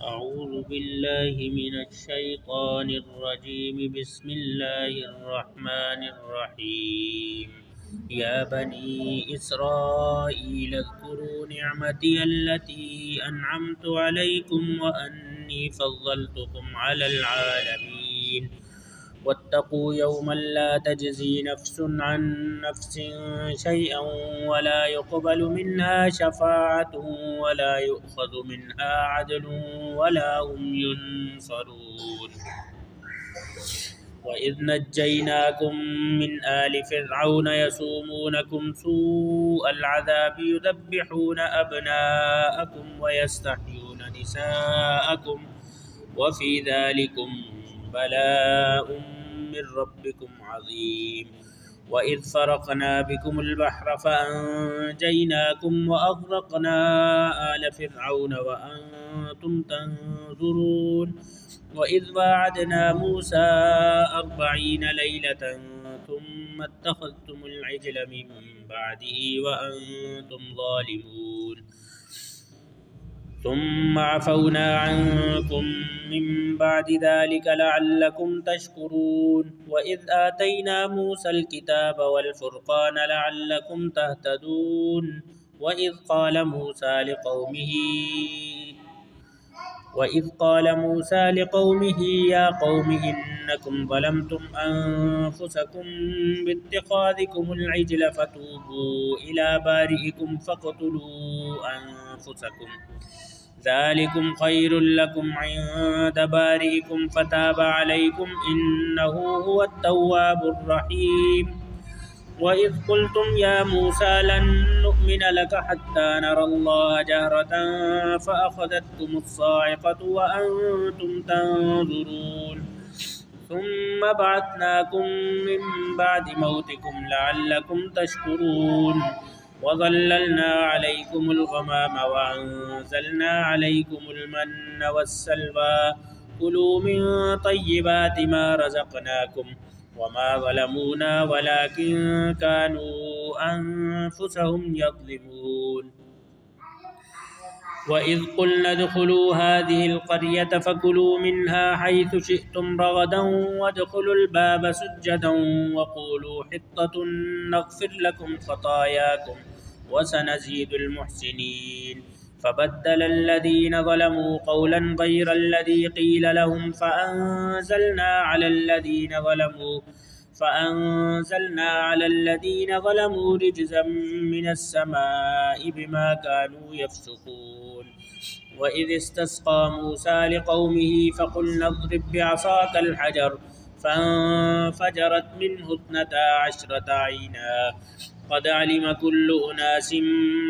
أعوذ بالله من الشيطان الرجيم. بسم الله الرحمن الرحيم. يا بني إسرائيل اذكروا نعمتي التي أنعمت عليكم وأني فضلتكم على العالمين. واتقوا يوما لا تجزي نفس عن نفس شيئا ولا يقبل منها شفاعة ولا يؤخذ منها عدل ولا هم ينصرون. وإذ نجيناكم من آل فرعون يسومونكم سوء العذاب يذبحون أبناءكم ويستحيون نساءكم وفي ذلكم بلاء من ربكم عظيم. وإذ فرقنا بكم البحر فأنجيناكم وأغرقنا آل فرعون وأنتم تنظرون. وإذ واعدنا موسى 40 ليلة ثم اتخذتم العجل من بعده وأنتم ظالمون. ثم عفونا عنكم من بعد ذلك لعلكم تشكرون. وإذ آتينا موسى الكتاب والفرقان لعلكم تهتدون. وإذ قال موسى لقومه يا قوم إنكم ظلمتم أنفسكم باتخاذكم العجل فتوبوا إلى بارئكم فاقتلوا أنفسكم ذلكم خير لكم عند بارئكم فتاب عليكم إنه هو التواب الرحيم. وإذ قلتم يا موسى لن نؤمن لك حتى نرى الله جهرة فأخذتكم الصاعقة وأنتم تنظرون. ثم بعثناكم من بعد موتكم لعلكم تشكرون. وظللنا عليكم الغمام وأنزلنا عليكم المن والسلوى كلوا من طيبات ما رزقناكم وما ظلمونا ولكن كانوا أنفسهم يظلمون. وإذ قلنا ادخلوا هذه القرية فكلوا منها حيث شئتم رغدا وادخلوا الباب سجدا وقولوا حطة نغفر لكم خطاياكم وسنزيد المحسنين. فبدل الذين ظلموا قولا غير الذي قيل لهم فأنزلنا على الذين ظلموا رجزا من السماء بما كانوا يفسقون. وإذ استسقى موسى لقومه فقلنا اضرب بعصاك الحجر فانفجرت منه 12 عينا قد علم كل أناس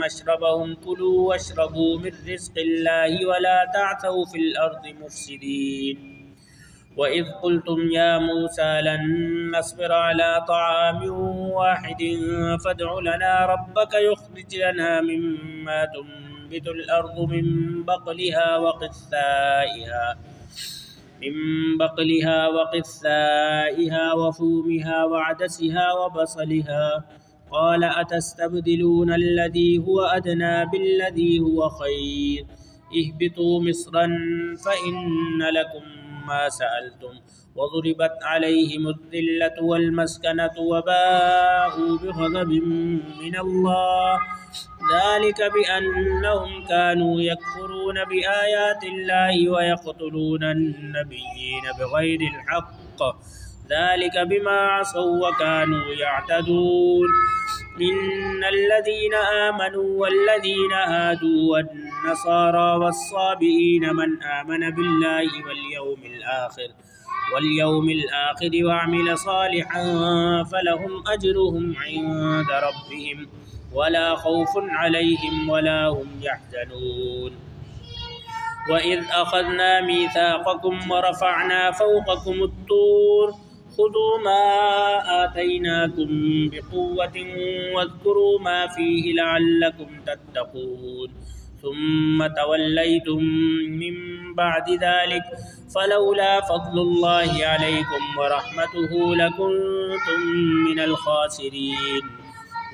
مشربهم كلوا واشربوا من رزق الله ولا تعثوا في الأرض مفسدين. وإذ قلتم يا موسى لن نصبر على طعام واحد فادع لنا ربك يخرج لنا مما تنبت الأرض من بقلها وقثائها وفومها وعدسها وبصلها قال أتستبدلون الذي هو أدنى بالذي هو خير اهبطوا مصرا فإن لكم ما سألتم وضربت عليهم الذلة والمسكنة وباءوا بغضب من الله ذلك بأنهم كانوا يكفرون بآيات الله ويقتلون النبيين بغير الحق ذلك بما عصوا وكانوا يعتدون. إن الذين آمنوا والذين هادوا والنصارى والصابئين من آمن بالله واليوم الآخر وعمل صالحا فلهم أجرهم عند ربهم ولا خوف عليهم ولا هم يحزنون. وإذ أخذنا ميثاقكم ورفعنا فوقكم الطور خذوا ما آتيناكم بقوة واذكروا ما فيه لعلكم تتقون ثم توليتم من بعد ذلك فلولا فضل الله عليكم ورحمته لكنتم من الخاسرين.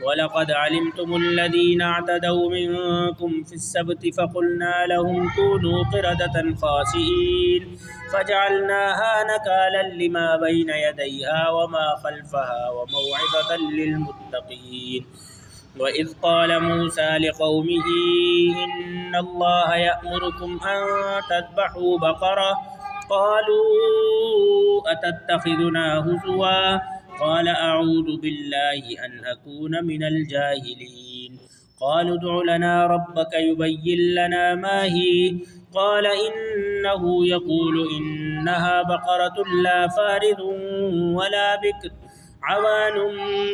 ولقد علمتم الذين اعتدوا منكم في السبت فقلنا لهم كونوا قردة خاسئين فجعلناها نكالا لما بين يديها وما خلفها وموعظة للمتقين. وإذ قال موسى لقومه إن الله يأمركم أن تذبحوا بقرة قالوا أتتخذنا هزوا قال أعوذ بالله أن أكون من الجاهلين. قالوا ادع لنا ربك يبين لنا ما هي قال إنه يقول إنها بقرة لا فارض ولا بكر عوان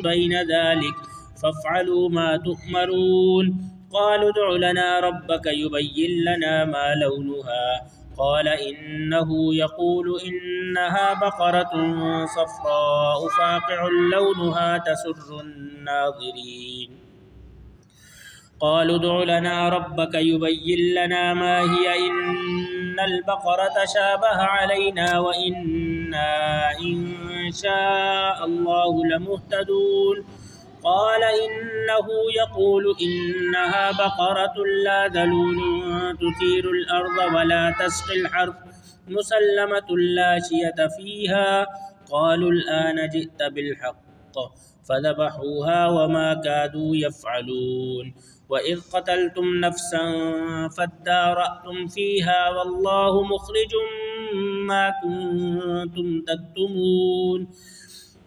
بين ذلك فافعلوا ما تؤمرون. قالوا ادع لنا ربك يبين لنا ما لونها قال إنه يقول إنها بقرة صفراء فاقع لونها تسر الناظرين. قالوا ادع لنا ربك يبين لنا ما هي إن البقرة شابه علينا وإنا إن شاء الله لمهتدون. قال إنه يقول إنها بقرة لا ذلول تثير الأرض ولا تسقي الحرث مسلمة لا شية فيها. قالوا الآن جئت بالحق فذبحوها وما كادوا يفعلون. وإذ قتلتم نفسا فادارأتم فيها والله مخرج ما كنتم تكتمون.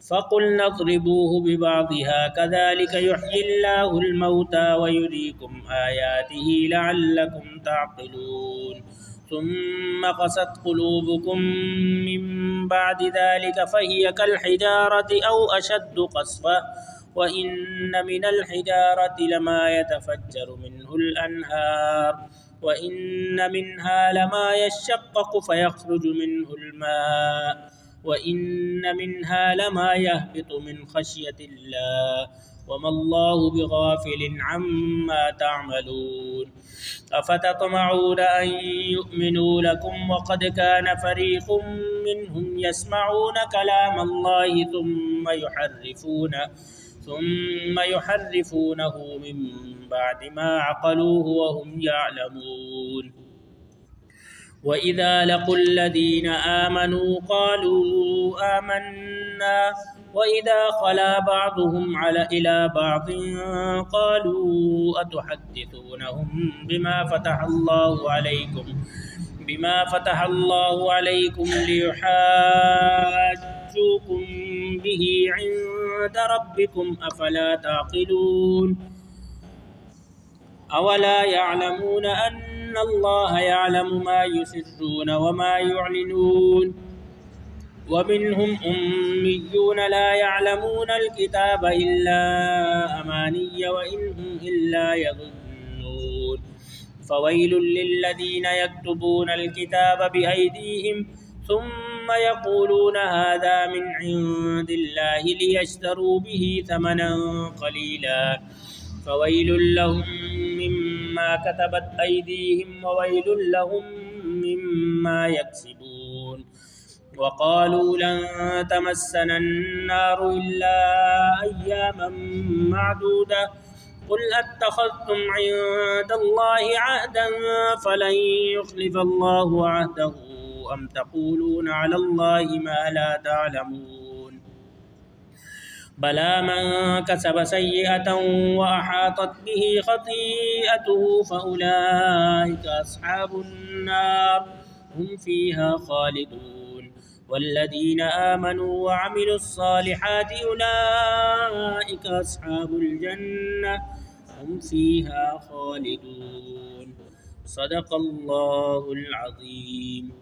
فقلنا اضربوه ببعضها كذلك يحيي الله الموتى ويريكم آياته لعلكم تعقلون. ثم قست قلوبكم من بعد ذلك فهي كالحجارة أو أشد قسوة وإن من الحجارة لما يتفجر منه الأنهار وإن منها لما يشقق فيخرج منه الماء وإن منها لما يهبط من خشية الله وما الله بغافل عما تعملون. أفتطمعون أن يؤمنوا لكم وقد كان فريق منهم يسمعون كلام الله ثم يحرفونه من بعد ما عقلوه وهم يعلمون. وإذا لقوا الذين آمنوا قالوا آمنا وإذا خلا بعضهم إلى بعض قالوا أتحدثونهم بما فتح الله عليكم ليحاجوكم به عند ربكم أفلا تعقلون. أولا يعلمون أن الله يعلم ما يسرون وما يعلنون. ومنهم أميون لا يعلمون الكتاب إلا أماني وإن هم إلا يظنون. فويل للذين يكتبون الكتاب بأيديهم ثم يقولون هذا من عند الله ليشتروا به ثمنا قليلا فويل لهم مما كتبت أيديهم وويل لهم مما يكسبون. وقالوا لن تمسنا النار إلا أياما معدودة قل أتخذتم عند الله عهدا فلن يخلف الله عهده أم تقولون على الله ما لا تعلمون. بلى من كسب سيئة وأحاطت به خطيئته فأولئك أصحاب النار هم فيها خالدون. والذين آمنوا وعملوا الصالحات أولئك أصحاب الجنة هم فيها خالدون. صدق الله العظيم.